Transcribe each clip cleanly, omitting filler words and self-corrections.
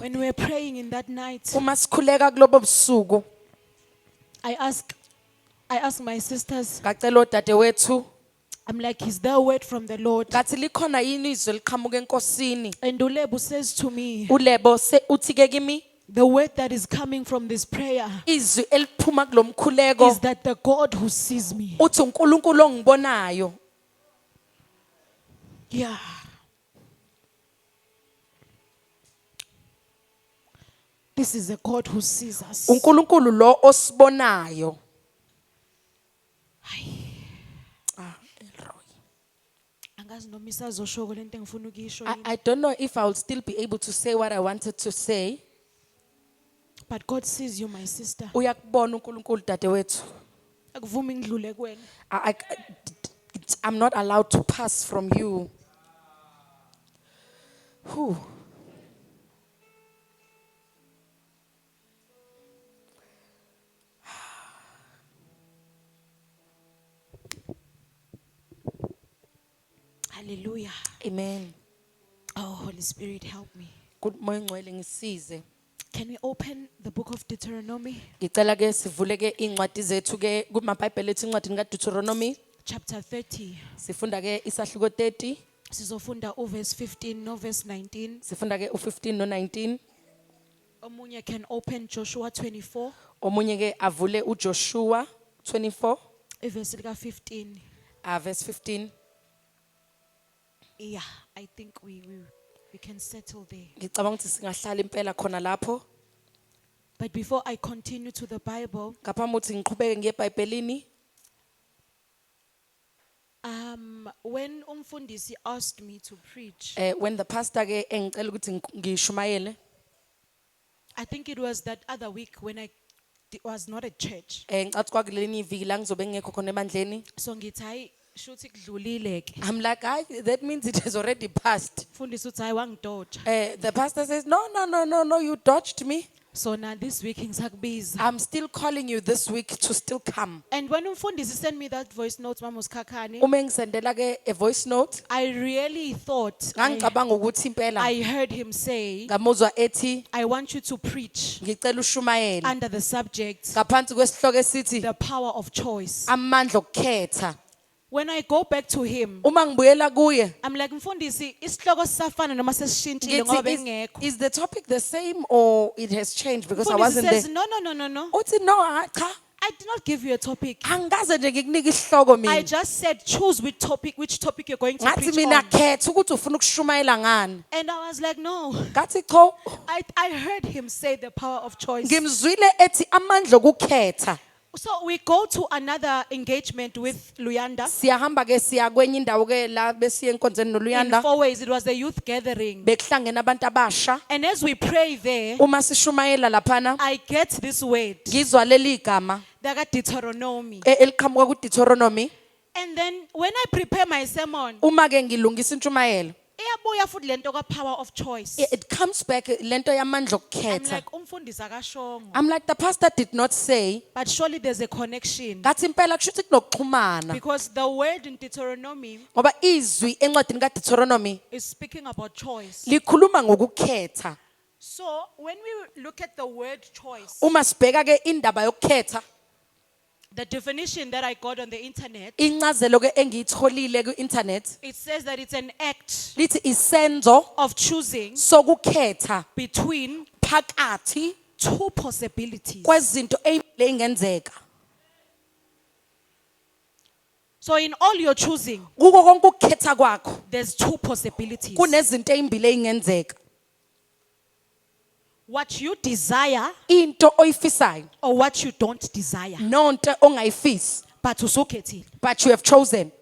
When we were praying in that night, uma sikhuleka kulobo busuku I asked my sisters, ngacela odadewethu I'm like, is there a word from the Lord? ngathi likhona yini izwi eliqhamuka enkosini. And Ulebu says to me, Ulebo uthi-ke kimi the word that is coming from this prayer izwi eliphuma kulo mkhuleko is that the God who sees me. uthi uNkulunkulu ongibonayo. Yeah. This is a God who sees us. uNkulunkulu lo osibonayo. Elroy. Angazi noma isazosho lento engifuna ukuyisho yini. I don't know if I'll still be able to say what I wanted to say. But God sees you, my sister. Uyakubona uNkulunkulu dadewethu. Akuvumi ngidlule kuwena. I'm not allowed to pass from you. Whew. Hallelujah. Amen. Oh, Holy Spirit, help me. Good morning, ngcwele ngisize. Can we open the book of Deuteronomy, Ngicela ke sivule ke incwadi zethu ke kumaBhayibheli ethu incwadi kaDeuteronomy. chapter 30. Sifunda ke isahluko 30. Sizofunda verse 15 no verse 19. Sifunda ke u15 no19. Omunye can open Joshua 24, Omunye ke avule uJoshua 24 verse 15. verse 15. Yeah, I think we can settle there. Ngicabanga ukuthi singahlala impela khona lapho. But before I continue to the Bible, Ngaphambi ukuthi ngiqhubeke ngiye eBhayibhelini. when umfundisi asked me to preach, When the pastor ke engicela ukuthi ngishumayele, I think it was that other week when I was not at church. ngicathi kwakuleni iviki la ngizobe ngekho khona emandleni. So ngithi hayi shuthi kudlulile ke. I'm like, that means it has already passed. Mfundisi uthi hayi wangidoja. The pastor says, no, you dodged me. So now this week ngisakubiza. I'm still calling you this week to still come. And when umfundisi sent me that voice note Mama Usikhakhane, Uma ngisendela ke a voice note, I really thought ngicabanga ukuthi impela I heard him say, ngamuzwa ethi I want you to preach ngicela ushumayele under the subject, ngaphansi kwesihloko esithi the power of choice. amandla okukhetha. When I go back to him, Uma ngibuyela kuye, I'm like, mfundisi, isihloko sisafana noma sesishintshile ngoba ngithi bengekho. is the topic the same or it has changed because I Mfundisi wasn't says, there? no. Uthi no, cha, I did not give you a topic. angikaze nje ngikunika isihloko I mina. just said, choose which topic you're going to Ngathi preach mina on. khetha ukuthi ufuna ukushumayela ngani. And I was like, no. Ngathi cho, I heard him say the power of choice. ngimzwile ethi amandla okukhetha. So we go to another engagement with Luyanda. Siyahamba ke siya kwenye indawo ke la besiye enkonzweni In noLuyanda. 4 ways, it was the youth gathering. Bekuhlangene abantu abasha. And as we pray there, Uma sishumayela laphana, I get this word, ngizwa leli gama the Deuteronomy. eliqhamuka kuDeuteronomy. And then when I prepare my sermon, Uma ke ngilungisa intshumayelo, iyabuya futhi lento ka-power of choice. it comes back lento yamandla I'm okukhetha. like, umfundisi akashongo. I'm like, the pastor did not say. But surely there's a connection. Ngathi impela kusho ukuthi kunokuxhumana. Because the word in Deuteronomy Ngoba izwi encwadini kaDeuteronomy is speaking about choice. likhuluma ngokukhetha. So when we look at the word choice, Uma sibheka ke indaba yokukhetha, the definition that I got on the internet, incazelo ke engiyitholile ku-internet it says that it's an act lithi isenzo of choosing sokukhetha between phakathi two possibilities. kwezinto ezimbili ezingenzeka. So in all your choosing, Kuko konke ukukhetha kwakho there's two possibilities. kunezinto ezimbili ezingenzeka. What you desire Into oyifisayo or what you don't desire. nonto ongayifisi, But usukhethile. but you have chosen.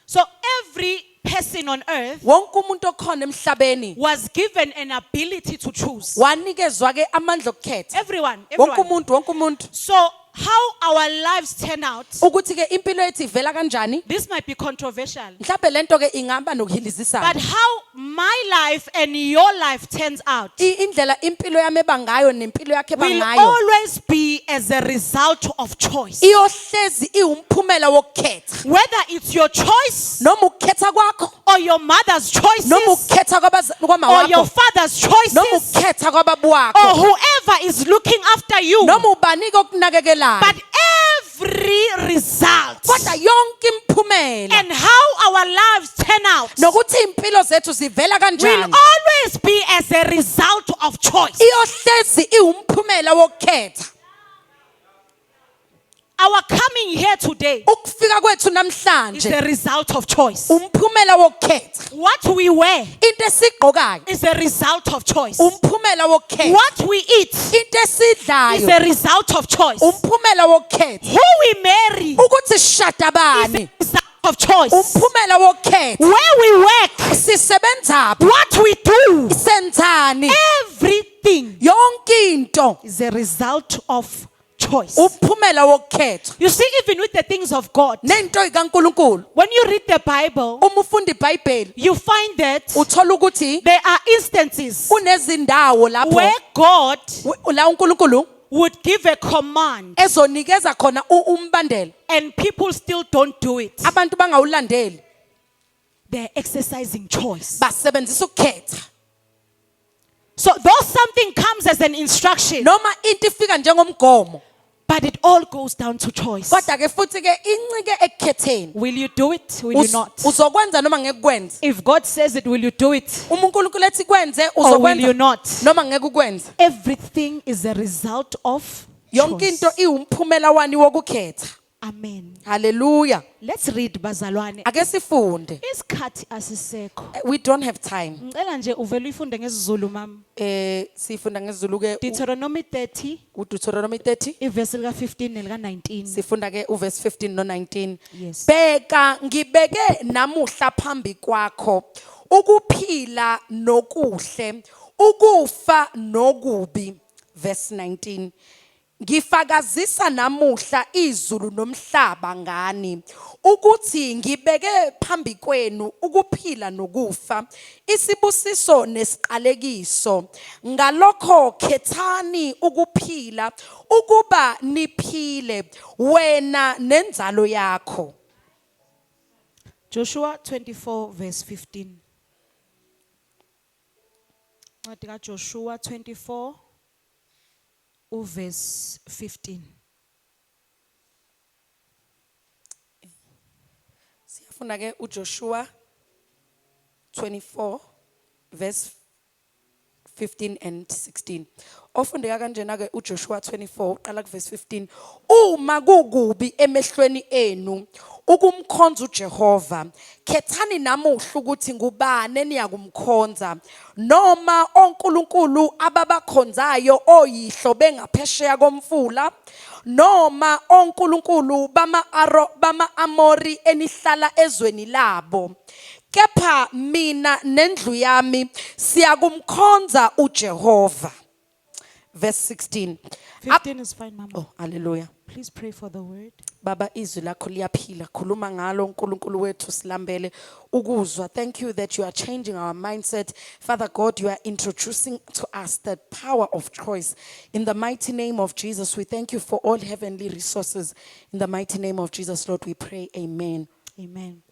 So every person on earth Wonke umuntu okhona emhlabeni was given an ability to choose. wanikezwa ke amandla okukhetha. Everyone. Wonke umuntu. So how our lives turn out, Ukuthi ke impilo yethu ivela kanjani? this might be controversial. Mhlawumbe lento ke ingaba But nokuhilizisana. how my life and your life turns out Indlela impilo yami ebangayo nempilo yakhe will bangayo always be as a result of choice. iyohlezi iwumphumela wokukhetha. Whether it's your choice Noma ukukhetha kwakho, or your mother's choices noma ukukhetha or kwama or your wakho father's noma choices ukukhetha kwababu or wakho whoever is looking after you, noma ubanike okunakekelayo but every result kodwa yonke imphumela and how our lives turn out nokuthi impilo zethu zivela will kanjani always be as a result of choice. iyohlezi iwumphumela wokukhetha Our coming here today ukufika kwethu is namhlanje the result of choice. umphumela wokukhetha What we wear into esigqokayo is a result of choice. umphumela wokukhetha What we eat into is esidlayo a result of choice. umphumela wokukhetha Who we marry ukuthi sishada is bani a result of choice. umphumela wokukhetha Where we work, sisebenzaphi what we do, senzani everything yonke into is a result of choice. umphumela wokukhetha You see, even with the things of God, nento ikaNkuluNkulu when you read the Bible, uma ufunda iBhayibheli you find that uthola ukuthi there are instances kunezindawo lapho where God la uNkulunkulu would give a command ezonikeza khona umbandela and people still don't do it. abantu bangawulandeli They're exercising choice. basebenzisa ukukhetha So though something comes as an instruction, noma into ifika njengomgomo but it all goes down to choice. kodwa ke futhi ke incike ekukhetheni Will you do it? Will you not? uzokwenza noma ngeke ukwenze If God says it, will you do it? uma uNkulunkulu ethi kwenze Or will you uzokwenza not? noma ngeke ukwenze Everything is a result of yonke choice. into iwumphumela wani wokukhetha Amen. hallelujah Let's read bazalwane. ake sifunde Isikhathi asisekho. we don't have time Ngicela nje uvele uyifunde ngesiZulu mama. sifunda ngesiZulu ke Deuteronomy 30 uDeuteronomy 30 iverse lika 15 nelika 19. sifunda ke uverse 15 no 19 Yes. bheka ngibeke namuhla phambi kwakho ukuphila nokuhle ukufa nokubi verse 19 ngifakazisa namuhla izulu nomhlaba ngani ukuthi ngibeke phambi kwenu ukuphila nokufa isibusiso nesiqalekiso ngalokho khethani ukuphila ukuba niphile wena nenzalo yakho Joshua 24 verse 15. Ncwadi kaJoshua 24 verse 15. siyafuna ke uJoshua 24 verse 15 and 16 ofundeka kanjena ke uJoshua 24 uqala ku verse 15 uma kukubi emehlweni enu ukumkhonza uJehova khethani namuhla ukuthi ngubani eniyakumkhonza noma onkulunkulu ababakhonzayo oyihlo bengaphesheya komfula noma onkulunkulu bama-Amori enihlala ezweni labo kepha mina nendlu yami siyakumkhonza uJehova verse 16 15 is fine, Mama. oh hallelujah Please pray for the word. Baba izwi lakho liyaphila khuluma ngalo uNkulunkulu wethu silambele ukuzwa thank you that you are changing our mindset Father God you are introducing to us the power of choice in the mighty name of Jesus we thank you for all heavenly resources in the mighty name of Jesus Lord we pray amen Amen.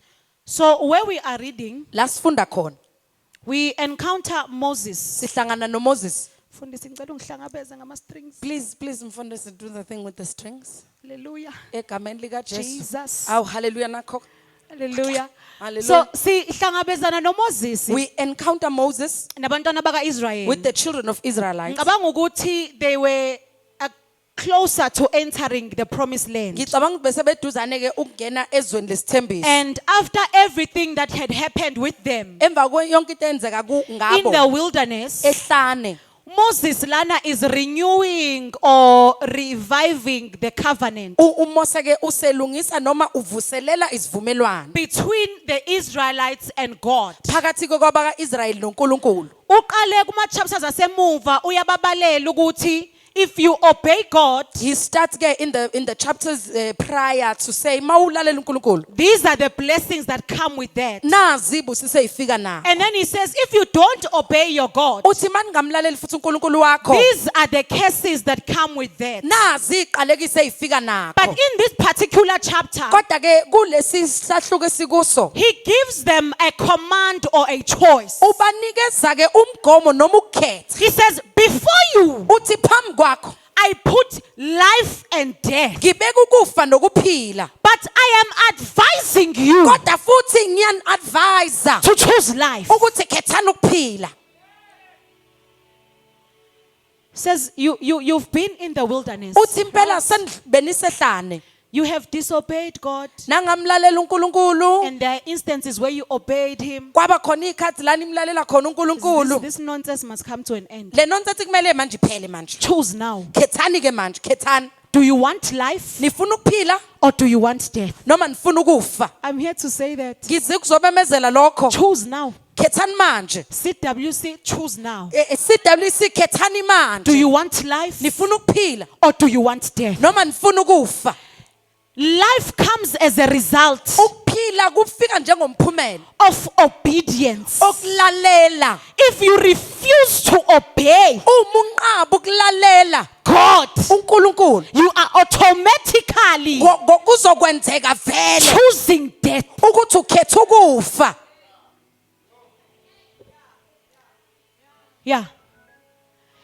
So where we are reading, lasifunda khona we encounter Moses. sihlangana noMoses Fundisi ngicela ungihlangabeze ngama strings. please mfundisi do the thing with the strings Hallelujah. egameni lika Jesu Jesus. aw hallelujah nakho Hallelujah. Hallelujah. So sihlangabezana noMoses we encounter Moses nabantwana bakaIsrael. with the children of Israelites Ngicabanga ukuthi they were closer to entering the promised land. ngicabanga bese beduzane ke ukungena ezweni lesithembiso And after everything that had happened with them emva yonke into enzeka in ngabo the wilderness, ehlane Moses lana is renewing or reviving the covenant uMose ke uselungisa noma uvuselela isivumelwano between the Israelites and God. phakathi kwabaka Israel noNkulunkulu Uqale kuma chapters asemuva uyababalela ukuthi if you obey God, He starts in the chapters prior to say, "Mawulalela uNkulunkulu, these are the blessings that come with that. nazi ibusise ifika na." And then he says, if you don't obey your God, Uthi maningamlaleli futhi uNkulunkulu wakho, these are the curses that come with that. nazi iqalekise ifika nakho. But in this particular chapter, Kodwa ke kulesi sahluko esikuso, he gives them a command or a choice. ubanikeza ke umgomo noma ukukhetha. He says, before you, Uthi phambi kwakho I put life and death. ngibeka ukufa nokuphila. But I am advising you Kodwa futhi ngiyani-advise to choose life. ukuthi khethani ukuphila. Says you've been in the wilderness. Uthi impela benisehlane, You have disobeyed God. nangamlalela uNkulunkulu. And there are instances where you obeyed him. Kwaba khona ikhathi lana imlalela khona uNkulunkulu. This nonsense must come to an end. Le nonsense kumele manje iphele manje. Choose now. Khethani ke manje, khethani. Do you want life Nifuna ukuphila or do you want death? noma nifuna ukufa? I'm here to say that. Ngize kuzobemezela lokho. Choose now. Khethani manje. CWC, choose now. CWC khethani manje. Do you want life Nifuna ukuphila or do you want death? noma nifuna ukufa? Life comes as a result Ukuphila kufika njengomphumela of obedience. okulalela. If you refuse to obey Uma unqaba ukulalela God, uNkulunkulu, you are automatically kuzokwenzeka vele choosing death. ukuthi ukhetha ukufa. Yeah.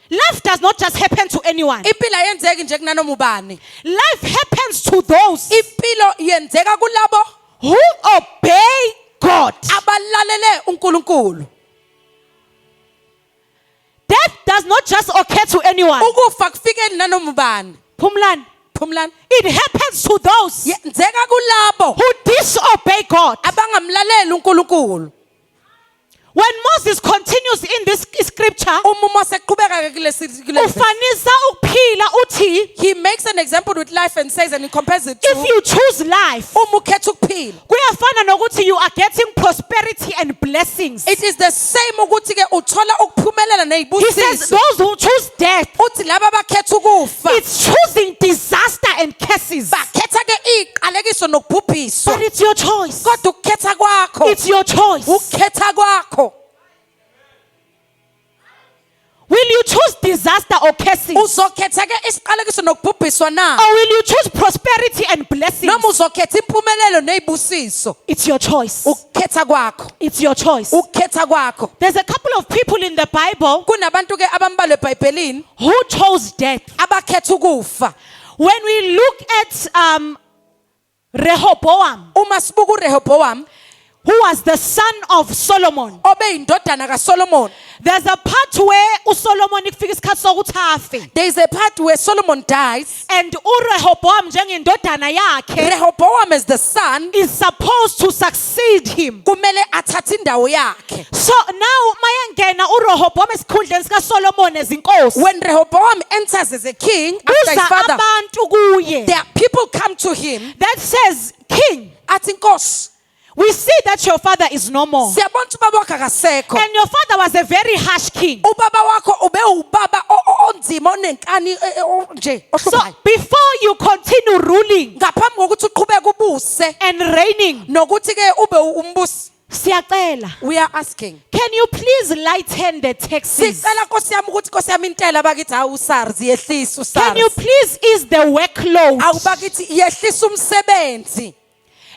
Life does not just happen to anyone. Impilo ayenzeki nje kunanoma ubani. Life happens to those Impilo yenzeka kulabo who obey God. abalalele uNkulunkulu. Death does not just occur to anyone. Ukufa kufikeni nanoma ubani. Pumlan, Phumlani. it happens to those Yenzeka kulabo who disobey God. abangamlaleli uNkulunkulu. When Moses continues in this scripture, Uma Mose eqhubeka kulesi ufanisa ukuphila uthi, he makes an example with life and says, and he compares it if to you choose life, uma ukhetha ukuphila. kuyafana nokuthi you are getting prosperity and blessings. It is the same ukuthi ke uthola ukuphumelela He says nezibusiso. those who choose death, Uthi laba abakhetha ukufa it's choosing disaster and curses. bakhetha ke iqalekiso nokubhubhiso. But it's your choice. Kodwa ukukhetha kwakho, It's your choice. ukukhetha kwakho. Will you choose disaster or curses? Uzokhetha ke isiqalekiso nokubhubhiswa na? Or will you choose prosperity and blessings? Noma uzokhetha impumelelo nezibusiso? It's your choice. Ukukhetha kwakho, It's your choice. ukukhetha kwakho. There's a couple of people in the Bible Kunabantu ke abambalwa eBhayibhelini who chose death. abakhetha ukufa. When we look at Rehoboam, Uma sibuka uRehoboam who was the son of Solomon, obeyindodana kaSolomon, there's a part where uSolomon kufika isikhathi sokuthi afe. there is a part where Solomon dies. And uRehoboam njengendodana yakhe Rehoboam as the son is supposed to succeed him. kumele athathe indawo yakhe. So now mayangena uRehoboam esikhundleni sikaSolomon ezinkosi. When Rehoboam enters as a king after his Kuza father, abantu kuye there are people come to him that says, King, athi Nkosi, we see that your father is no more. siyabona ukuthi ubaba wakho akasekho. And your father was a very harsh king. Ubaba wakho ube ubaba onzima onenkani nje So ohluphayo. before you continue ruling Ngaphambi kokuthi uqhubeke ubuse and reigning, nokuthi ke ube umbusi, siyacela, we are asking. can you please lighten the taxes? Sicela Nkosi yami ukuthi Nkosi yami intela bakithi hawu SARS yehlisa Can you uSARS. please ease the workload? Awubakithi yehlisa umsebenzi.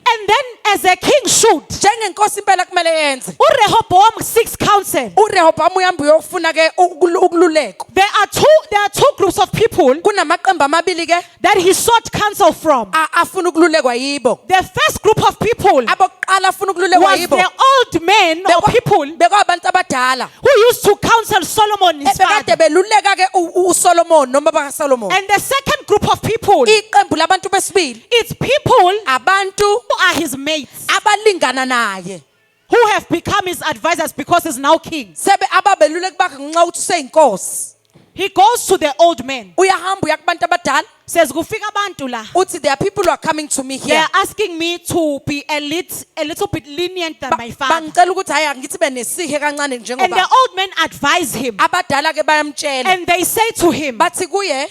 And then as a king should, Njengenkosi impela kumele yenze. uRehoboam seeks counsel. uRehoboam uyamba uyofuna ke ukululeko. There are two groups of people Kunamaqembu amabili ke that he sought counsel from. afuna ukululekwa yibo. The first group of people Abokuqala afuna ukululekwa was yibo. the old men or people Bekwabantu abadala. who used to counsel Solomon his Bekade father. beluleka ke uSolomon noma bakaSolomon. And the second group of people, Iqembu labantu besibili it's people abantu who are his mates, abalingana naye. who have become his advisors because he's now king. Sebe ababeluleki bakhe ngenxa ukuthi useyinkosi. He goes to the old men. uyahamba uya kubantu abadala Says, kufika abantu la. uthi there are people who are coming to me They here are asking me to be a little bit lenient than my father. bangicela ukuthi hayi angithi benesihe kancane And the njengoba old men advise him. abadala ke bayamtshela And they say to him, bathi kuye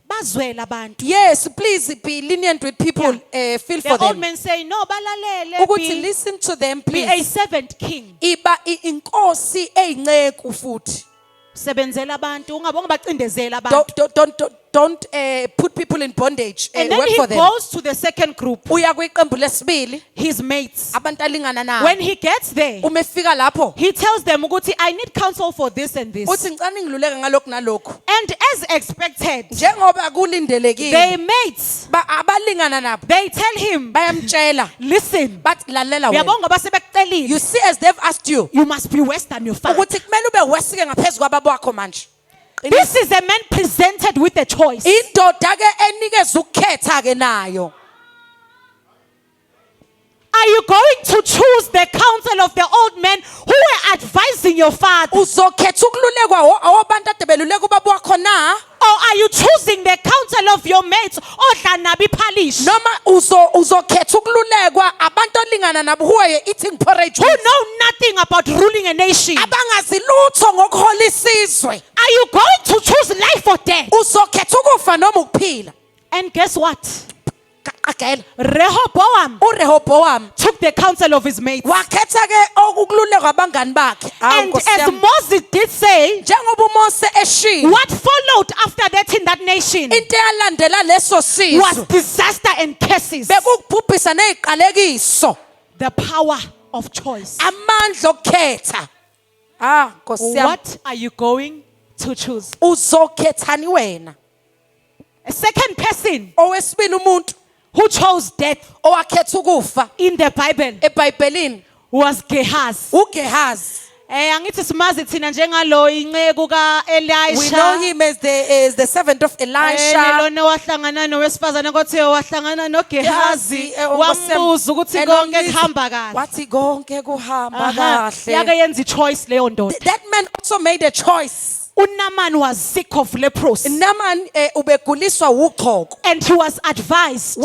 bazwela abantu. yes please be lenient with people feel The for old them men say, no, balalele, ukuthi listen to them be a please servant king. iba inkosi eyinceku futhi Sebenzela abantu, ungabonga bacindezela abantu. don't put people in bondage And then work he for them goes to the second group, uya kwiqembu lesibili his mates. abantu alingana nabo When he gets there, uma efika lapho he tells them, ukuthi, I need counsel for this and this. uthi ngicela ngiluleke ngalokhu nalokhu And as expected, njengoba kulindelekile their mates, abalingana nabo they tell him, bayamtshela listen, bathi lalela wena uyabonga basebekucelile, you see as they've asked you you must be worse than your father. ukuthi kumele ube wesike ngaphezu kwababo wakho manje This is a man presented with a choice. indoda ke enikeza ukukhetha ke nayo Are you going to choose the counsel of the old men who were advising your father? uzokhetha ukululekwa awabantu ade beluleka ubaba wakho na Or are you choosing the counsel of your mates? Odla nabi phalish. noma uzokhetha ukululekwa abantu olingana nabo who are eating porridge Who with, know nothing about ruling a nation. abangazi lutho ngokuhola isizwe Are you going to choose life or death? uzokhetha ukufa noma ukuphila And guess what? qagela Rehoboam uRehoboam took the counsel of his mates. wakhetha ke ukukululekwa abangani bakhe Hawu, And Nkosi as yami. Moses did say, njengoba uMose eshiwo what followed after that in that nation into eyalandela leso was sizwe disaster and curses. bekukubhubhisa neziqalekiso The power of choice. amandla okukhetha Nkosi yami What are you going to choose? uzokhethani wena A second person owesibili umuntu who chose death owakhetha ukufa in the Bible eBhayibhelini was Gehazi. uGehazi Angithi simazi thina njengalo inceku ka we know Elisha. him as the servant of Elisha Lona wahlangana nowesifazane kothiwa wahlangana noGehazi wambuza ukuthi And konke wangithi, kuhamba kahle. wathi konke kuhamba Aha, kahle yake yenza ichoice leyo ndoda. that man also made a choice uNaman was sick of leprosy Naman ubeguliswa uqhoko and he was advised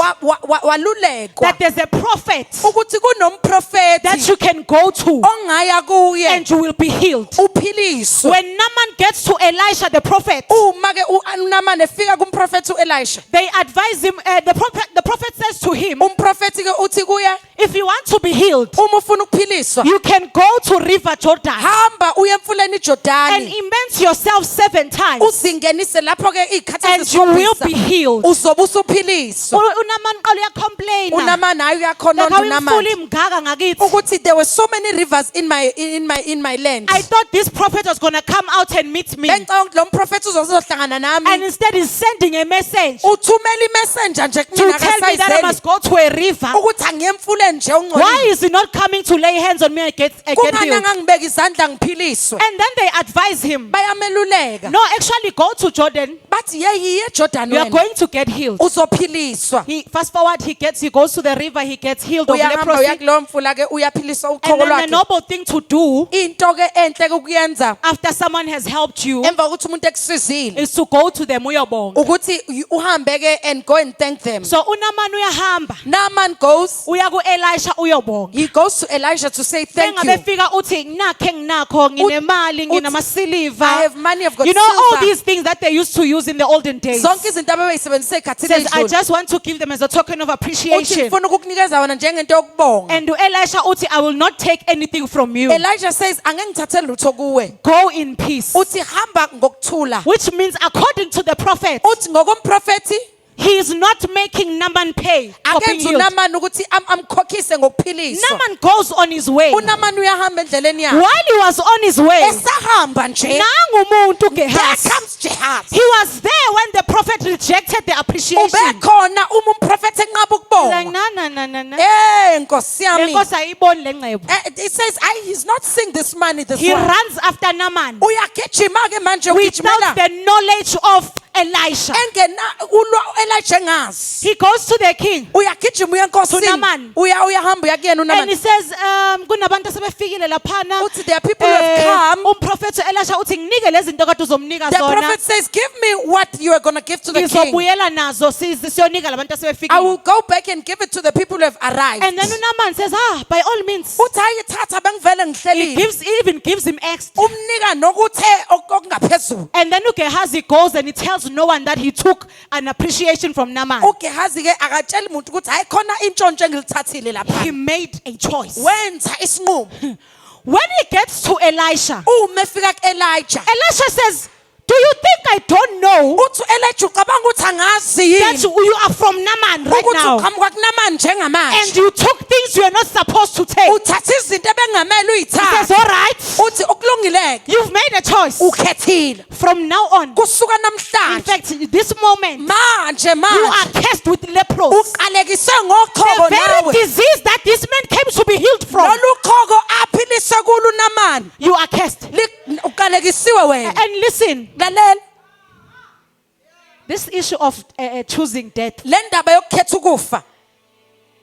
walulekwa that there's a prophet ukuthi kunomprofeti that you can go to ongaya kuye and you will be healed. uphiliswe When Naaman gets to Elisha the prophet, uma ke uNaman efika kumprofeti uElisha they advise him, the prophet says to him, umprofeti ke uthi kuye if you want to be healed, uma ufuna ukuphiliswa you can go to River Jordan hamba uye emfuleni and iJordani immerse yourself 7 times uzingenise lapho ke izikhathi and you will be ezisibisa healed. uzobe usuphiliswa uNaman qala uyacomplain. uNaman hayi uyakhononda uNaman imgaga ngakithi. ukuthi there were so many rivers in my land I thought this prophet was going to come out and meet me. bengicabanga ukuthi lo mprofeti uzohlangana And nami instead he's sending a message uthumela imessenger nje to kumina tell me that I akasayizeli must go to a river. ukuthi angiye emfuleni nje Why ungcolile is he not coming to lay hands on me and get kungani healed? angangibeka izandla ngiphiliswe And then they advise him, bayameluleka no, actually go to Jordan. bathi yeyiye eJordan You are wena going to get healed. uzophiliswa Fast forward, he goes to the river, he gets healed of uyahamba leprosy. uyakulowo mfula ke uyaphiliswa And uqhoko then the lwakhe noble thing to do into ke enhle ukuyenza after someone has helped you emva kokuthi umuntu ekusizile is to go to them uyobonga. ukuthi uhambe ke and go and thank them So uNaman uyahamba Naaman goes uya ku Elisha uyobonga. he goes to Elijah to say thank you Bengabe fika uthi nakhe nginakho nginemali uthi, nginamasiliva. I have money, I've got You know all silver. these things that they used to use in the olden days. zonke izinto ababeyisebenzisa ezikhathini Says I ezidlule just want to give them as a token of uthi appreciation. ngifuna ukukunikeza wona njengento yokubonga And to Elisha uthi I will not take anything from you. Elijah says angeke ngithathe lutho kuwe Go in peace. uthi hamba ngokuthula Which means according to the prophet, uthi ngokomprofeti he is not making Naaman pay for being akenza healed. uNaman ukuthi amkhokhise ngokuphiliswa Naaman goes on his way. uNaman uyahamba endleleni yakhe While he was on his way, esahamba nje nangu umuntu there Gehazi. comes Gehazi He was there when the prophet rejected the appreciation. ubekhona uma umprofeti enqaba Like, ukubonga na. nkosi yami Lenkosi ayiboni le ngcebo. it says he's not seeing this money this He one runs after Naaman uyagijima ke manje without ugijimela the knowledge of Elisha. engena Elijah engazi He goes to the king uyagijima uya To Naaman. enkosini uyahamba uya kuyena and he uNaman says, kunabantu asebefikile laphana. uthi there are people who have come Umprofeti Elisha uthi nginike lezi zinto kade uzomnika The zona. prophet says, give me what you are going to give to the king. Ngizobuyela nazo siyonika labantu I asebefikile. will go back and give it to the people who have arrived. And then uNaman says, by all means. Uthi hayi thatha bengivele He ngihlelile. even gives him extra. Umnika nokuthe okungaphezulu. And then uGehazi goes and he tells no one that he took an appreciation from Naaman. uGehazi ke akatshela umuntu ukuthi hayi khona intshontsho engilithathile lapha. He made a choice. Wenza isinqumo. When he gets to Elisha, Uma efika kuElijah, Elisha says, do you think I don't know uthi uElijah ucabanga ukuthi angazi that yini you are from Naaman right ukuthi now? uqhamuka kuNamani njengamanje. And you took things you are not supposed to take. Uthatha izinto ebengamele He says, uyithathe. all right, Uthi ukulungileke you've made a choice. ukhethile. From now on, Kusuka in namhlanje fact, this moment, manje you manje are cursed with lepros. uqalekiswe ngoqhoko The very nawe. disease that this man came to be healed from, Lolu qhoko aphiliswe kulo uNamani. you are cursed. Uqalekisiwe wena. And listen, Lalela. this issue of choosing death, Le ndaba yokukhetha ukufa.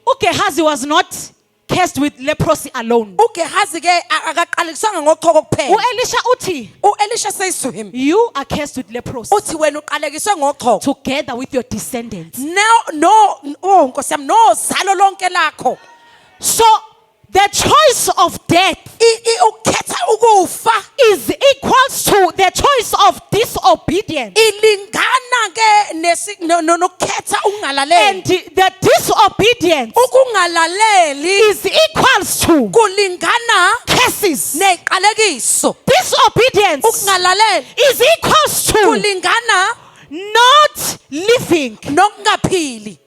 uGehazi was not cursed with leprosy alone. uGehazi ke akaqalekiswanga ngoqhoko kuphela. Elisha uthi, Elisha says to him, you are cursed with leprosy uthi wena uqalekiswe ngoqhoko. together with your descendants. No, Nkosi yami, no zalo lonke lakho. So the choice of death Ukhetha ukufa is equals to the choice of disobedience. ilingana ke nokukhetha And ukungalaleli. the disobedience Ukungalaleli is equals to kulingana curses. neqalekiso. Disobedience Ukungalaleli is equals to kulingana not living. nokungaphili.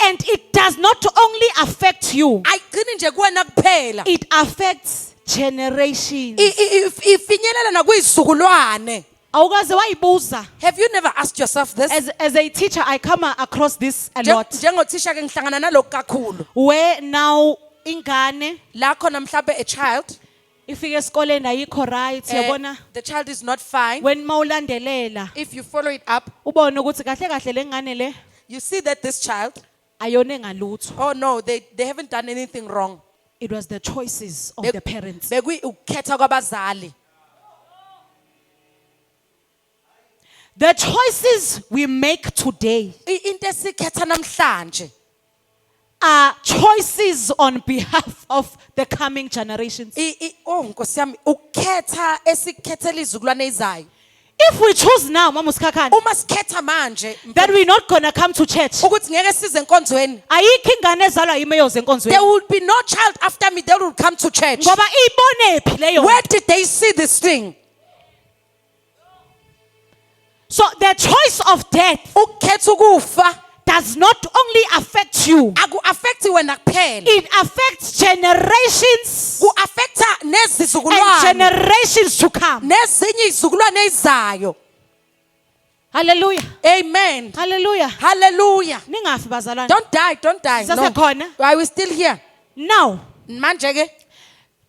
And it does not only affect you, Ayigcini nje kuwena kuphela. it affects generations. Ifinyelela nakuyizukulwane. Awukaze wayibuza. Have you never asked yourself this? As a teacher, I come across this a lot. Njengothisha ke ngihlangana nalokho kakhulu. Where now ingane La khona mhlambe a child, ifike esikoleni ayikho right, yabona. the child is not fine. When mawulandelela, If you follow it up, ubone ukuthi kahle kahle lengane le you see that this child, ayone ngalutho. oh no, they haven't done anything wrong. It was the choices of Be- the parents. Bekuyi ukukhetha kwabazali. The choices we make today Into esikhetha namhlanje are choices on behalf of the coming generations. oh Nkosi yami, ukukhetha esikhethela izizukulwane ezayo. If we choose now, Mama Uskakani, Uma sikhetha manje that we're not gonna come to church, ukuthi ngeke size enkonzweni, ayikho ingane ezalwa yimi eyoze there enkonzweni. will be no child after me that will come to church. Ngoba ibonephi leyo. Where did they see this thing? So the choice of death Ukukhetha ukufa does not only affect you, aku-affect wena kuphela. it affects generations Ku-affecta and nezizukulwane generations to come. nezinye izizukulwane ezizayo. Hallelujah. Amen. Hallelujah. Hallelujah. Ningafi bazalwane. Don't die, don't die. Sisasekhona. I will still here. Now, Manje ke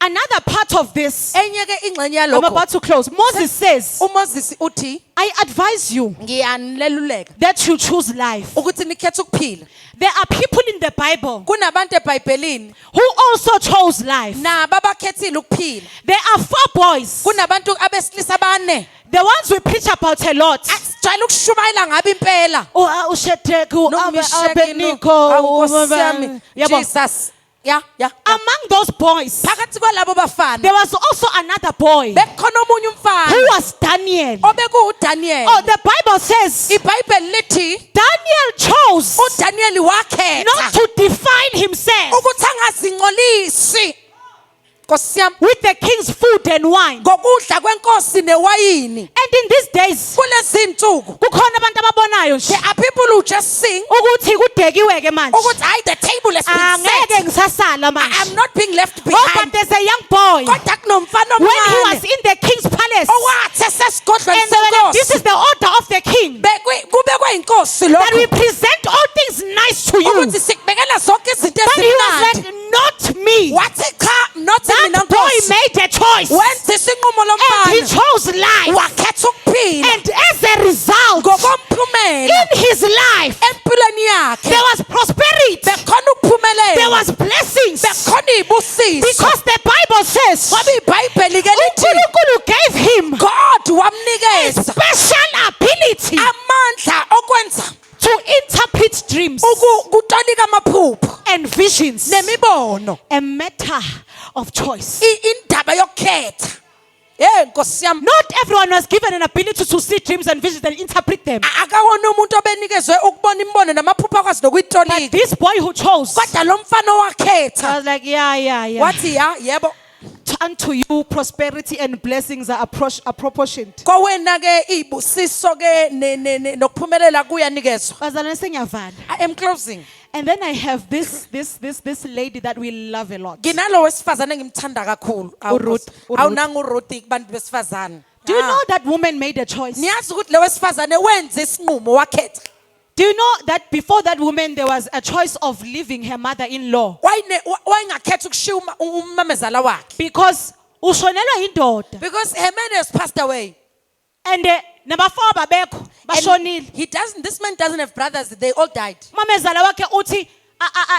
another part of this, enye ke ingxenye I'm yalokho. about to close. Moses says, uMoses uthi I advise you ngiyanileluleka that you choose life. ukuthi nikhethe ukuphila. There are people in the Bible Kunabantu eBhayibhelini who also chose life. nabo abakhethile ukuphila. There are 4 boys, Kunabantu abesilisa bane the ones we preach about a lot. asijwayele ukushumayela ngabe impela. uShadrach, NoMeshach, Abednego, Nkosi yami, yabo. Jesus. Yeah. Among those boys, Phakathi kwalabo bafana there was also another boy bekhona omunye who umfana was Daniel. obekuDaniel. Oh, the Bible says iBhayibheli lithi Daniel chose uDaniel not wakhetha to define himself ukuthi angazingcolisi. Nkosi yami, with the king's food and wine. ngokudla kwenkosi newayini. And in these days, Kulezi insuku kukhona abantu ababonayo there nje are people who just sing ukuthi kudekiweke manje. ukuthi hayi the table has been Angeke set. ngisasala I manje. am not being left Oh, but behind. there's a young boy Kodwa kunomfana when he was omncane in the king's palace, owathi esesigodlweni and they were like, this senkosi. is the order of the king, Kubekwe inkosi that we lokho present all things nice to you. ukuthi sikubekela zonke izinto But he was ezimnandi. like, not me. Wathi cha, not mina That boy nkosi. made a choice, Wenza isinqumo and he lomfana chose life. wakhetha ukuphila. And as a result, Ngokomphumela in his life, empilweni yakhe there was prosperity, bekhona there ukuphumelela, was blessings, bekhona ibusiso. because the Bible says Ngoba iBhayibheli ke lithi uNkulunkulu gave him God matter of choice. indaba yokukhetha. Nkosi yami. Not everyone was given an ability to see dreams and visions and interpret them. Akawona umuntu obenikezwe ukubona imbono namaphupho akwazi But nokuyitolika. this boy who chose, Kodwa lo mfana I wakhetha. was like, yeah. Wathi yebo. Unto you, prosperity and blessings are proportioned. Kowena ke ibusiso ke nokuphumelela kuyanikezwa. Bazalwane sengiyavala. I am closing. And then I have this lady that we love a lot. Nginalo wesifazane engimthanda kakhulu. uRuth. Awunanga uRuth kubantu besifazane. Do you know that woman made a choice? Niyazi ukuthi lo wesifazane wenza isinqumo wakhetha. Do you know that before that woman there was a choice of leaving her mother-in-law? Wayengakhetha ukushiya umamezala wakhe. Because ushonelwa indoda. Because her man has passed away. And nabafo babekho bashonile. This man doesn't have brothers, they all died. Mamezala wakhe uthi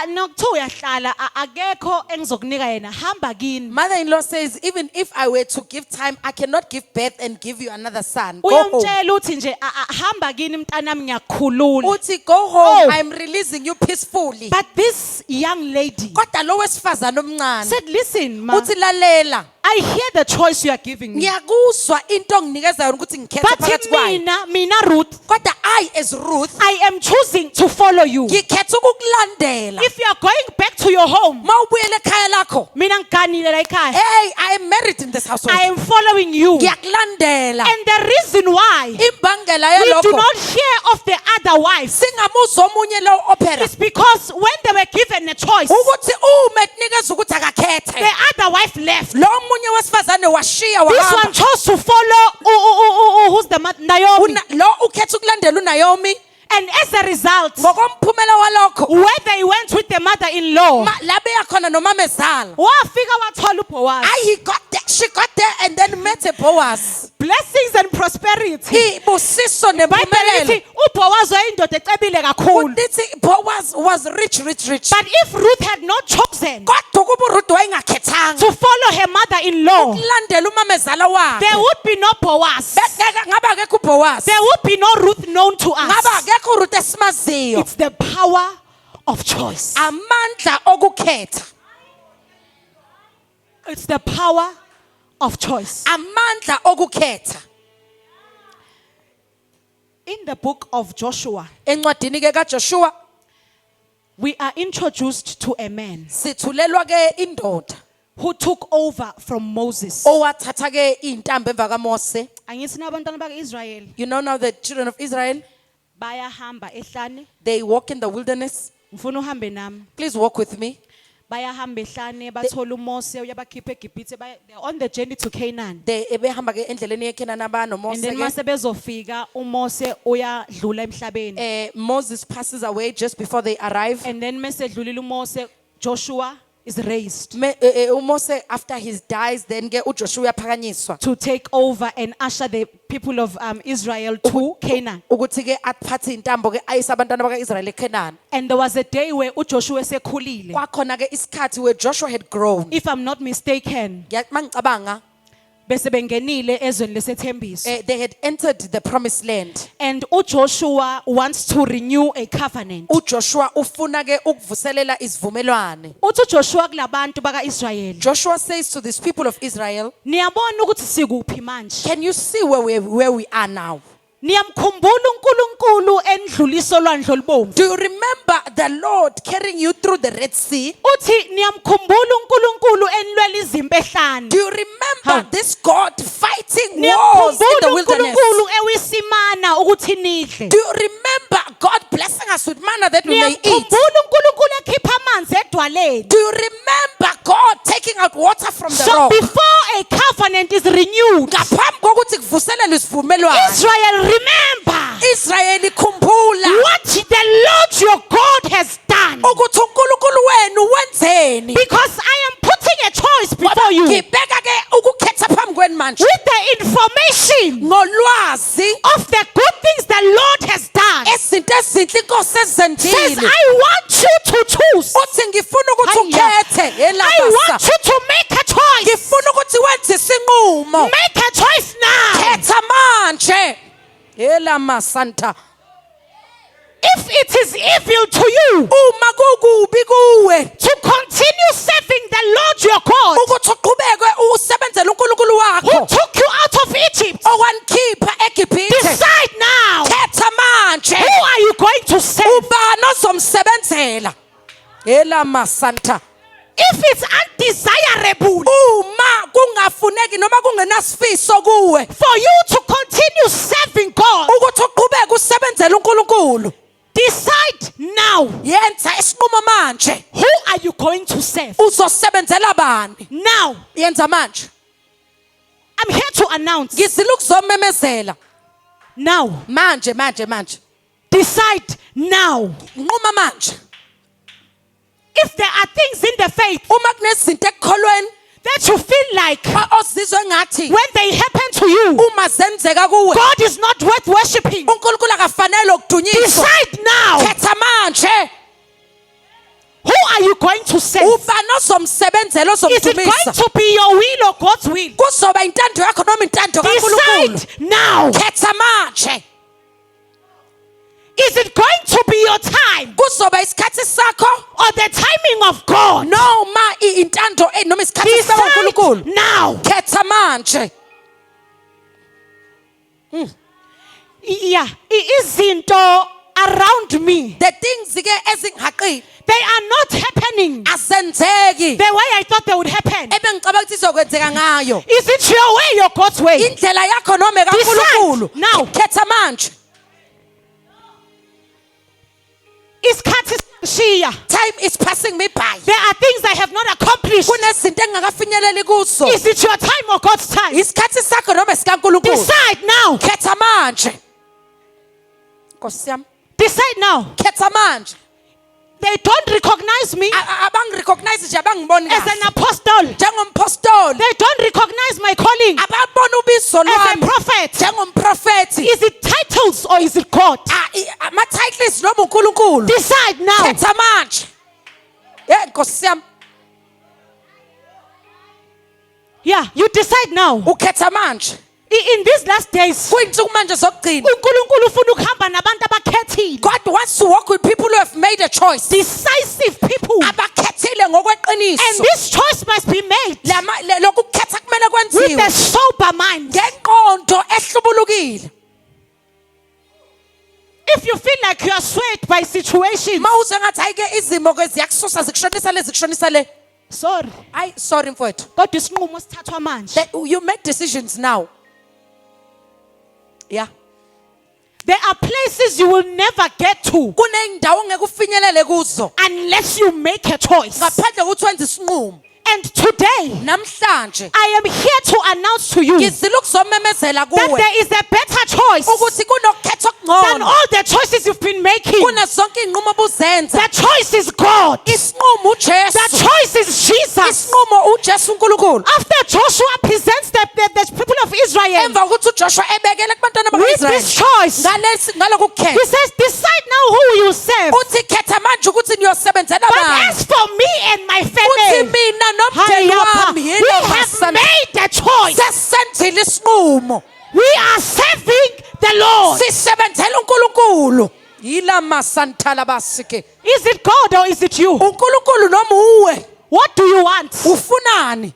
nokuthiwa uyahlala akekho engizokunika yena hamba kini. Mother-in-law says, even if I were to give time, I cannot give birth and give you another son. Go home. Uyamtshela uthi nje hamba kini mntanami ngiyakukhulula. Uthi, go home, Oh. I'm releasing you peacefully. But this young lady Kodwa lo wesifazane omncane said, listen ma, uthi lalela. I hear the choice you are giving me. Ngiyakuzwa into onginikeza yona ukuthi ngikhethe But phakathi kwayo. mina Ruth, Kodwa I as Ruth I am choosing to follow you. ngikhetha ukukulandela. If you are going back to your home, Mawubuyela ekhaya lakho. mina ngiganile la ekhaya. Hey, I am married in this household. I am following you. Ngiyakulandela. And the reason why Imbangela we do yalokho not hear of the other wives singamuzwa omunye lo opera. is because when they were given a choice, Ukuthi uma etinikeza ukuthi akakhethe. the other wife left. Lo omunye wesifazane washiya This one wahamba. chose to follow who's the mother? Naomi. Lo ukhetha ukulandela uNaomi. And as a result, Ngokomphumela walokho where they went with the mother-in-law, la beya khona nomamezala. wafika wathola uBoaz. He got there, she got there and then met a Boaz. Blessings and prosperity. Ibusiso Bible nempumelelo. lithi uBoaz wayindoda ecebile kakhulu. Uthi Boaz was rich. But if Ruth had not chosen Kodwa kuba uRuth wayengakhethanga to follow her mother-in-law, ukulandela umamezala wakhe. there would be no Boaz. Ngaba akekho uBoaz. There would be no Ruth known to Ngaba us. akekho uRuth esimaziyo. It's the power of choice. Amandla okukhetha. It's the power of choice. Amandla okukhetha. In the book of Joshua, Encwadini ke kaJoshua we are introduced to a man sithulelwa ke indoda who took over from Moses. owathatha ke intambo emva kaMose. Angithi nabantwana baka-Israyeli You know now the children of Israel, bayahamba ehlane. they walk in the wilderness. Ngifuna uhambe nami. Please walk with me. Bayahamba ehlane bathola uMose uyabakhipha eGibhithe. They're on the journey to Canaan. Behamba ke endleleni yeKenani abano Mose And then ke. mase bezofika uMose uyadlula emhlabeni. Moses passes away just before they arrive. And then mase dlulile uMose, Joshua is raised Mose after he dies then ke uJoshua uyaphakanyiswa to take over and usher the people of Israel to Canaan. ukuthi ke aphathe intambo ke ayisa abantwana bakaIsrael eKenani. And there was a day where uJoshua esekhulile. Kwakhona ke isikhathi where Joshua had grown. If I'm not mistaken, Mangicabanga bese bengenile ezweni lesethembiso. they had entered the promised land. And uJoshua wants to renew a covenant. uJoshua ufuna ke ukuvuselela isivumelwane. Uthi uJoshua kulabantu baka-Israyeli, Joshua says to these people of Israel, niyabona ukuthi sikuphi manje? can you see where we are now? Niyamkhumbula uNkulunkulu endluliso olwandle olubomvu? Do you remember the Lord carrying you through the Red Sea? Uthi niyamkhumbula uNkulunkulu enilwela izimpi ehlane? Do you remember Hawu. this God fighting wars in the Niyamkhumbula wilderness? uNkulunkulu ewisimana ukuthi nidle? Do you remember God blessing us with manna that we may eat? Niyamkhumbula uNkulunkulu ekhipha amanzi edwaleni? Do you remember God taking out water from the So rock? before a covenant is renewed, Ngaphambi kokuthi kuvuselelwe isivumelwano, Israel, remember Israel ikhumbula what the Lord your God has done. ukuthi uNkulunkulu wenu wenzeni. Because I am putting a choice before you with Ngibeka ke ukukhetha phambi kwenu manje the information ngolwazi of the good things the Lord has done. ezinto ezinhle inkosi Says, ezenzile. I want you to choose. Uthi ngifuna ukuthi Haya. ukhethe I elabasa. want you to make a choice. Ngifuna ukuthi wenze isinqumo. Make a choice now. Khetha manje. Ela masanta. If it is evil to you uma kukubi kuwe to continue serving the Lord your God, ukuthi uqhubeke usebenzele uNkulunkulu who wakho took you out of Egypt, owankhipha eGibhithe, decide now, khetha manje who are you going to serve? ubani ozomsebenzela. Elama Santa. If it's undesirable Uma kungafuneki noma kungenasifiso kuwe for you to continue serving God, ukuthi uqhubeke usebenzele uNkulunkulu, decide now, yenza isinqumo manje. who are you going to serve? Uzosebenzela bani? Now, Yenza manje. I'm here to announce, Ngizile ukuzomemezela. now, Manje. decide now. Nquma manje. If there are things in the faith Uma kunezinto ekukholweni that you feel like ozizwe ngathi when they happen to you, uma zenzeka kuwe God is not worth worshipping, uNkulunkulu akafanele ukudunyiswa, decide now, khetha manje. who are you going to serve? Ubani ozomsebenzela Is it going ozomdumisa? to be your will or God's will? Kuzoba intando yakho noma intando kaNkulunkulu? Decide now. Khetha manje. Is it going to be your time Kuzoba isikhathi sakho or the timing of God? noma intando noma isikhathi sikaNkulunkulu? Decide now. Khetha manje. Yeah, izinto around me, The things ke ezingihaqile they are not happening azenzeki the way I thought they would happen. ebengicabanga ukuthi izokwenzeka ngayo. Is it your way or God's way? Indlela yakho noma kaNkulunkulu? Decide now. Khetha manje. Isikhathi siyashiya. Time is passing me by. There are things I have not accomplished. Kunezinto engakafinyeleli kuzo. Is it your time or God's time? Isikhathi sakho noma sikaNkulunkulu? Decide now. Khetha manje. Nkosi yami, Decide now. khetha manje. They don't recognize me Abangirecognize nje abangiboni as an kahle apostle. njengompostoli. They don't recognize my calling Ababona ubizo as a lwami prophet. njengomprofethi. Is it titles or is it God? Ama-titles noma uNkulunkulu? Decide now. Khetha manje. Nkosi yami, Yeah, you decide now. ukhetha manje. In these last days, Kuyinsuku manje zokugcina. uNkulunkulu ufuna ukuhamba nabantu abakhethile. God wants to work with people who have made a choice. Decisive people. Abakhethile And ngokweqiniso. this choice must be made Lokhu kukhetha kumele with a kwenziwe sober mind. ngeqondo ehlubulukile. If you feel like you are swayed by situations, Mawuzwe ngathi ayike izimo ke ziyakususa zikushonisa le. sorry, Sorry mfowethu. kodwa isinqumo sithathwa manje. That you make decisions now. Yeah. There are places you will never get to Kuneyindawo ongeke ufinyelele kuzo unless you make a choice. ngaphandle kokuthi wenze isinqumo. And today, Namhlanje I am here to announce to you that ngizile ukuzomemezela kuwe there is a better choice ukuthi kunokukhetha than okungcono all the choices you've been making. kunezonke iy'nqumo obuzenza. The choice is God. Isinqumo The uJesu. choice is Jesus. Isinqumo uJesu uNkulunkulu. After Joshua presents the people of Israel Emva kokuthi uJoshua ebekele kubantwana with this bakaIsrayeli choice, ngalokhu he kukhetha, says, decide now who you serve. uthi khetha manje ukuthi niyosebenzela But bani. as for me and my Uthi family, mina nomndeni wami we yena have masana made the choice. sesenzile isinqumo. We are serving the Lord. Sisebenzela uNkulunkulu. Yila masantala basike. Is it God or is it you? uNkulunkulu noma uwe What do you want? ufunani?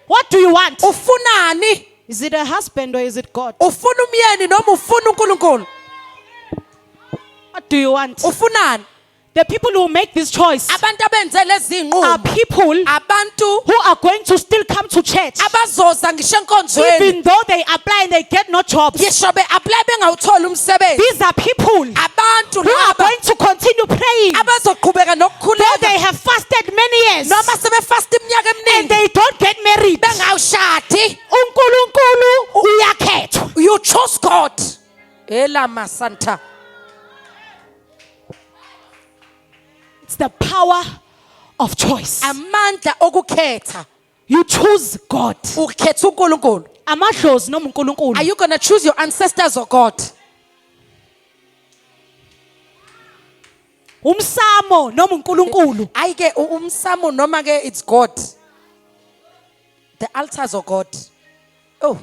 What do you want? Ufunani? Is it a husband or is it God? Ufuna umyeni noma ufuna uNkulunkulu? What do you want? Ufunani? The people who make this choice Abantu abenze lezi are iy'nqumo, people abantu who are going to still come to church abazoza ngisho enkonzweni even though they apply and they get no jobs. ngisho be-apply bengawutholi umsebenzi. These are people Abantu who are laba going to continue praying abazoqhubeka though nokukhuleka they have fasted many years noma sebefasta iminyaka and eminingi they don't get married. bengawushadi. uNkulunkulu uyakhethwa. You chose God. Elama Santa. It's the power of choice. Amandla okukhetha. You choose God. Ukhetha uNkulunkulu. Amadlozi noma uNkulunkulu. Are you going to choose your ancestors or God? Umsamo noma uNkulunkulu. Ayike umsamo noma ke it's God. The altars of God. Oh,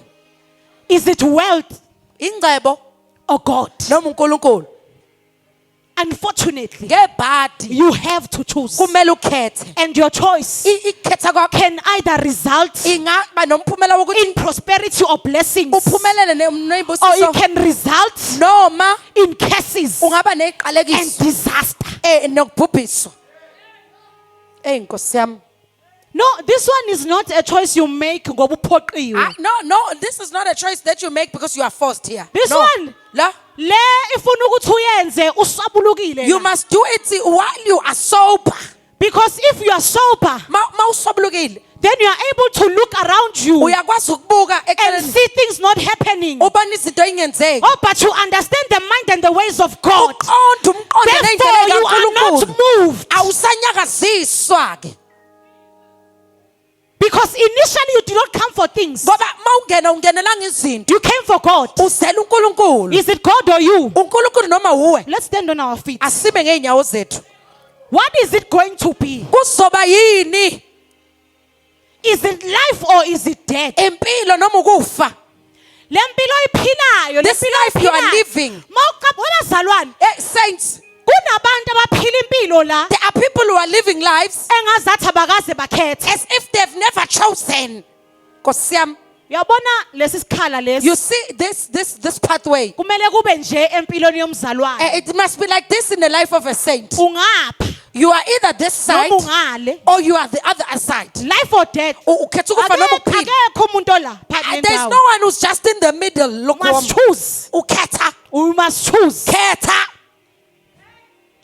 Is it wealth ingcebo or God? noma uNkulunkulu. Unfortunately, ngebhadi you have to choose. kumele ukhethe And your choice ikhetha kwakho can either result ingaba nomphumela wokuthi in prosperity or blessings, uphumelele or nezibusiso it can result noma in curses ungaba and neziqalekiso disaster. nokubhubhiso. Nkosi yami. No, this one is not a choice you make ngoba uphoqiwe. No, this is not a choice that you make because you are forced here. This No. one, La, le ifuna ukuthi uyenze usabulukile you la. must do it while you are sober. Because if you are sober, Ma usobulukile then you are able to look around you uyakwazi ukubuka and eceleni see things not happening. ubona izinto ingenzeki. Oh, but you understand the mind and the ways of God. Uqonda umqondo Therefore, nendlela you are not kaNkulunkulu. moved. Awusanyakaziswa ke. Because initially you did not come for things. Ngoba mawungena ungenelanga izinto. You came for God. Uzela uNkulunkulu. Is it God or you? uNkulunkulu noma uwe. Let's stand on our feet. Asime ngeenyawo zethu. What is it going to be? Kuzoba yini? Is it life or is it death? Impilo noma ukufa. Le mpilo oyiphilayo, le This mpilo life you are oyiphilayo. living. Mawuqabula Saints, kunabantu abaphila impilo la there are people who are living lives engazathi abakaze bakhethe. as if they've never chosen. Nkosi yami, Uyabona lesi sikhala you lesi see this pathway. kumele kube nje empilweni yomzalwane. It must be like this in the life of a saint. Ungapha You are either this side noma ungale. or you are the other side. Life or death. Ukhetha ukufa noma ukuphila. Akekho umuntu ola phakathi There's nendawo. no one who's just in the middle. You Look, must choose. ukhetha, You must choose. khetha.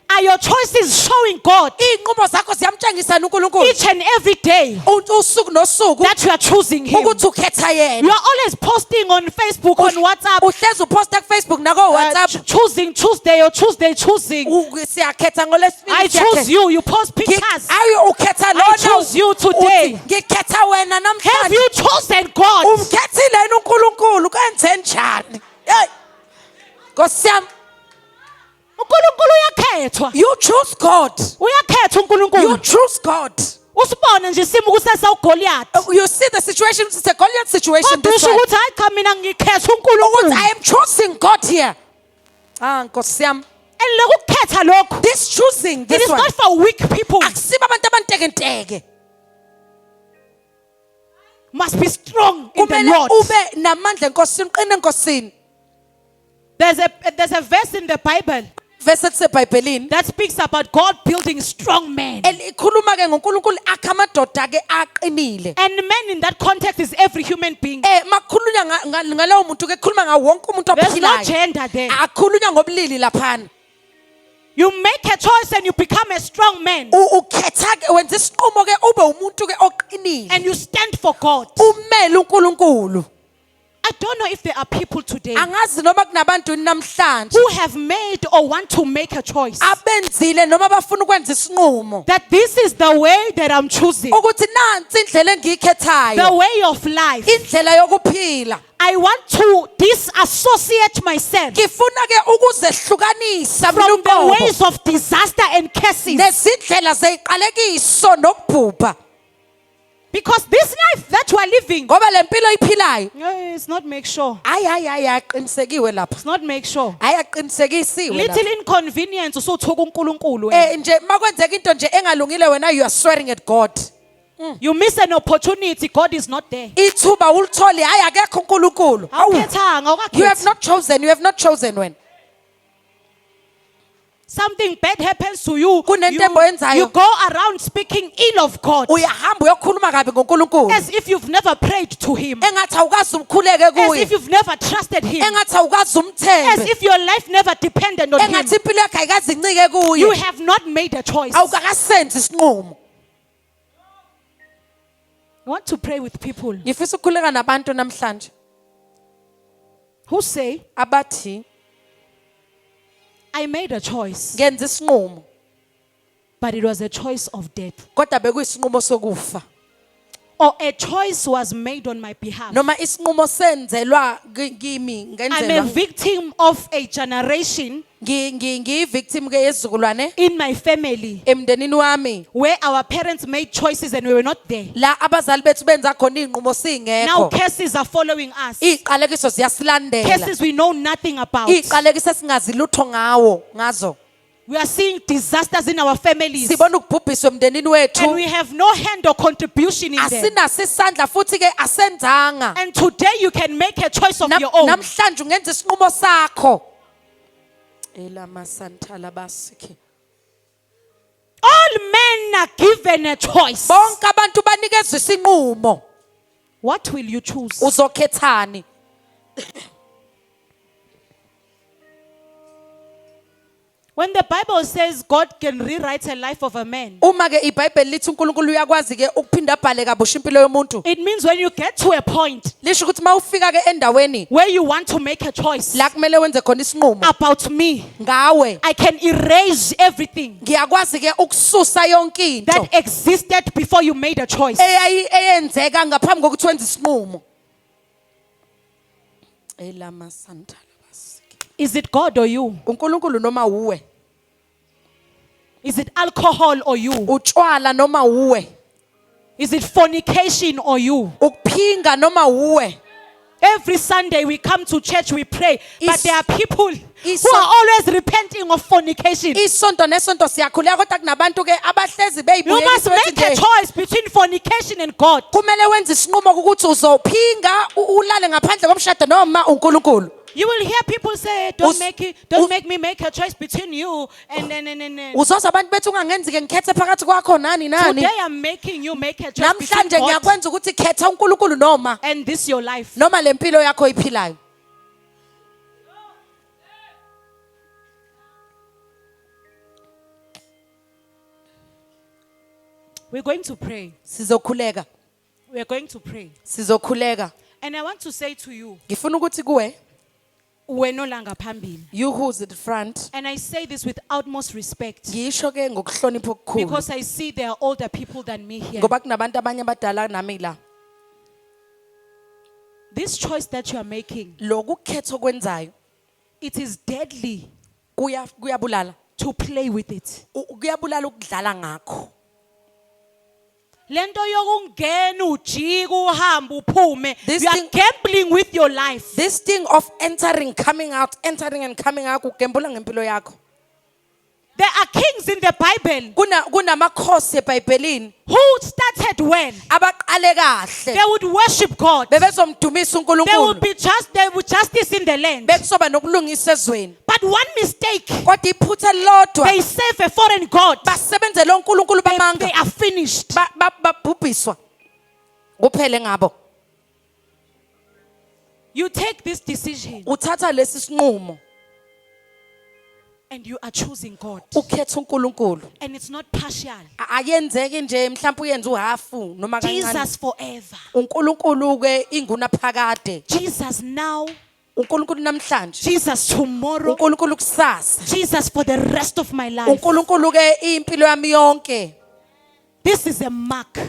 Are your choices showing God Iy'nqumo zakho ziyamtshengisa uNkulunkulu. each and every day Usuku nosuku that you are choosing Him? ukuthi ukhetha You yena. are always posting on Facebook, on WhatsApp, Uhlezi uposta ku-Facebook nako WhatsApp. choosing Tuesday or Tuesday choosing. Siyakhetha ngoLwesibili I choose you. You post pictures. Ayo ukhetha I lona. choose you today. Uthi, ngikhetha wena Have namhlanje. you chosen God? Umkhethile yena uNkulunkulu kwenze njani? Hey. Nkosi yami, uNkulunkulu uyakhethwa. you choose God. Uyakhethwa You uNkulunkulu. choose God. Usibone nje isimo kusesa uGoliath. You see the situation, it's a Goliath situation. Kodwa This usho one. ukuthi hayi cha mina ngikhetha Ukuthi uNkulunkulu. I am choosing God here. Nkosi yami. And lokukhetha lokho, This choosing, it this is one. not for weak people. Akusibo abantu abantekenteke. Must be strong in the Kumele Lord. ube namandla enkosini, uqine enkosini. There's a verse in the Bible Verse elisebhayibhelini that speaks about God building strong men. elikhuluma ke ngoNkulunkulu akha amadoda ke aqinile. And men in that context is every human being. Makhulunywa ngalowo muntu ke khuluma ngawo wonke umuntu There's no ophilayo. gender there. Akhulunywa ngobulili laphana. You make a choice and you become a strong man. Ukhetha ke wenza isinqumo ke ube umuntu ke oqinile. And you stand for God. Umele uNkulunkulu. I don't know if there are people today Angazi noma kunabantu namhlanje who have made or want to make a choice abenzile noma bafuna ukwenza isinqumo that this is the way that I'm choosing, ukuthi nansi indlela the engiyikhethayo, way of life. indlela yokuphila. I want to disassociate myself Ngifuna ke ukuzehlukanisa mina from the uqobo ways of disaster and curses. nezindlela zeziqalekiso nokubhubha. Because this life that you are living, Ngoba lempilo iphilayo it's not make sure. hayi aqinisekiwe lapha. It's not make sure. Hayi aqinisekisiwe lapha. Little inconvenience usuthuka uNkulunkulu. Nje makwenzeka into nje engalungile wena you are swearing at God. You miss an opportunity, God is not there. Ithuba ulitholi hayi akekho uNkulunkulu. Awukhethanga, You have awukakhethi. not chosen, you have not chosen when. Something bad happens to you. Kunento emboyenzayo. You go around speaking ill of God Uyahamba uyokhuluma kabi ngoNkulunkulu. as if you've never prayed to Him, Engathi awukazi umkhuleke as kuye. if you've never trusted Him, Engathi awukazi as umthembe. if your life never depended on Him. Engathi impilo yakhe ayikaze incike You kuye. have not made a choice. Awukakasenzi isinqumo. I want to pray with people Ngifisa ukukhuleka nabantu namhlanje who say, abathi I made a choice, ngenza isinqumo but it was a choice of death. kodwa bekuyisinqumo sokufa. Or a choice was made on my behalf. Noma isinqumo senzelwa kimi I'm a ngenzelwa. victim of a generation Ngiyivictim ke yezizukulwane in my family emndenini wami where our parents made choices and we were not there. la abazali bethu benza khona inqumo Now singekho. curses are following us. Iqalekiso ziyasilandela. Curses we know nothing about. Iqalekiso singazi lutho ngazo. We are seeing disasters in our families. sibona ukubhubhiswa emndenini And wethu we have no hand or contribution in them. asinaso isandla futhi ke asenzanga And today you can make a choice of your own. namhlanje ungenza isinqumo sakho elamasanthala basiki All men are given a choice. bonke abantu banikezwe isinqumo What will you choose? uzokhethani When the Bible says God can rewrite a life of a man, uma ke iBhayibheli lithi uNkulunkulu uyakwazi ke ukuphinda abhale kabusha impilo yomuntu it means when you get to a point lisho ukuthi mawufika ke endaweni where you want to make a choice la kumele wenze khona isinqumo about me, ngawe I can erase everything ngiyakwazi ke ukususa yonke into that existed before you made a choice. eyenzeka ngaphambi kokuthi wenze isinqumo elamasanthala Is it God or you? uNkulunkulu noma uwe Is it alcohol or you? utshwala noma uwe Is it fornication or you? ukuphinga noma uwe Every Sunday we come to church, we pray, but Is- there are people who is- are always repenting of fornication. isonto nesonto siyakhuleka kodwa kunabantu ke abahlezi You beyibuyela must make a choice between fornication and God. kumele wenze isinqumo ukuthi uzophinga ulale ngaphandle komshado noma uNkulunkulu You will hear people say, Us- don't make me make a choice between you and uzozwa abantu bethi ungangenzi ke ngikhethe phakathi kwakho nani today I'm making you make a choice between namhlanje God ngiyakwenza ukuthi khetha uNkulunkulu noma and this your life. noma lempilo yakho iphilayo We're going to pray. sizokhuleka We're going to pray. sizokhuleka And I want to say to you, ngifuna ukuthi kuwe uwe langa phambili. you who's at the front And I say this with utmost respect ngisho ke ngokuhlonipha okukhulu because I see there are older people than me here. ngoba kunabantu abanye abadala nami la This choice that you are making, lokukhetha okwenzayo it is deadly kuyabulala to play with it. kuyabulala ukudlala ngakho Lento yokungena ujika uhamba uphume. This You are thing- gambling with your life. this thing of entering and coming out ugembula ngempilo yakho There are kings in the Bible kunamakhosi eBhayibhelini who started when abaqale kahle they would worship God. bebezomdumisa There would uNkulunkulu be justice in the land. bekusoba nokulungisa ezweni But one mistake, kodwa iphutha lodwa they serve a foreign God. basebenzele uNkulunkulu They bamanga are finished. babhubhiswa kuphele ngabo You take this decision uthatha lesi sinqumo and you are choosing God. ukhetha uNkulunkulu And it's not partial. ayenzeki nje mhlawumbe uyenza uhafu noma kancane Jesus forever. uNkulunkulu ke inguna phakade Jesus now. uNkulunkulu namhlanje Jesus tomorrow. uNkulunkulu kusasa Jesus for the rest of my life. uNkulunkulu ke impilo yami yonke This is a mark.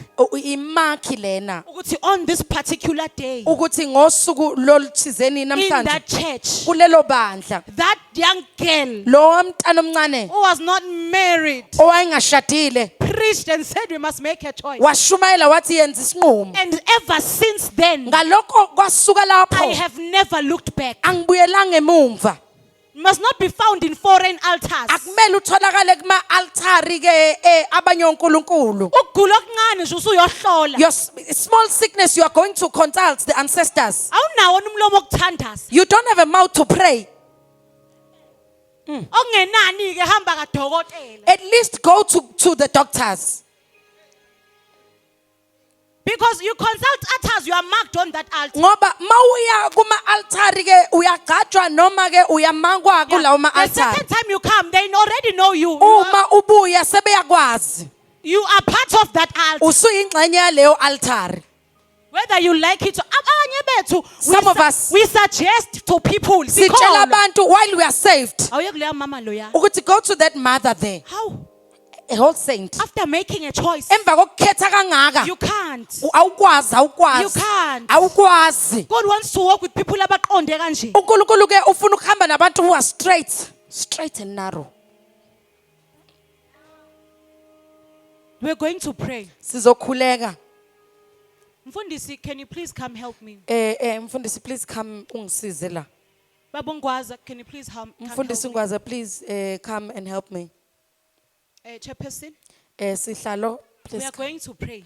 imakhi lena Ukuthi on this particular day ukuthi ngosuku loluthizeni in namhlanje that church, kulelo bandla that young girl lo mntana omncane who was not married owayengashadile preached and said we must make a choice. washumayela wathi yenza isinqumo And ever since then, ngalokho kwasuka I lapho have never looked back. angibuyelanga emumva Must not be found in foreign altars. akumele utholakale kuma altari ke abanye onkulunkulu Ukugula okuncane nje usuyohlola. your small sickness you are going to consult the ancestors Awunawo umlomo okuthandaza. you don't have a mouth to pray Okungenani ke hamba kadokotela. at least go to the doctors Because you consult altars, you are marked on that altar. ngoba mawuya kuma altari ke uyagajwa noma ke uyamangwa kulawo ma The altari second time you come, they already know you. uma ubuya sebeyakwazi You are part of that altar. usuyingxenye yaleyo altari Whether you like it or abanye bethu, Some of us- we suggest to people. sitshela Sikholwa. abantu while we are saved Awuye kuleya mama loya. ukuthi go to that mother there How? a whole saint After making a choice, emva kokukhetha kangaka you can't. awukwazi You can't. awukwazi God wants to work with people abaqonde kanje. uNkulunkulu ke ufuna ukuhamba nabantu who are straight and narrow We're going to pray. sizokhuleka Mfundisi, can you please come help me? mfundisi please come ungisize la Babongwaza, can you please come help Mfundisi me? Ngwaza, please come and help me. Chairperson, Sihlalo, we please are come. going to pray.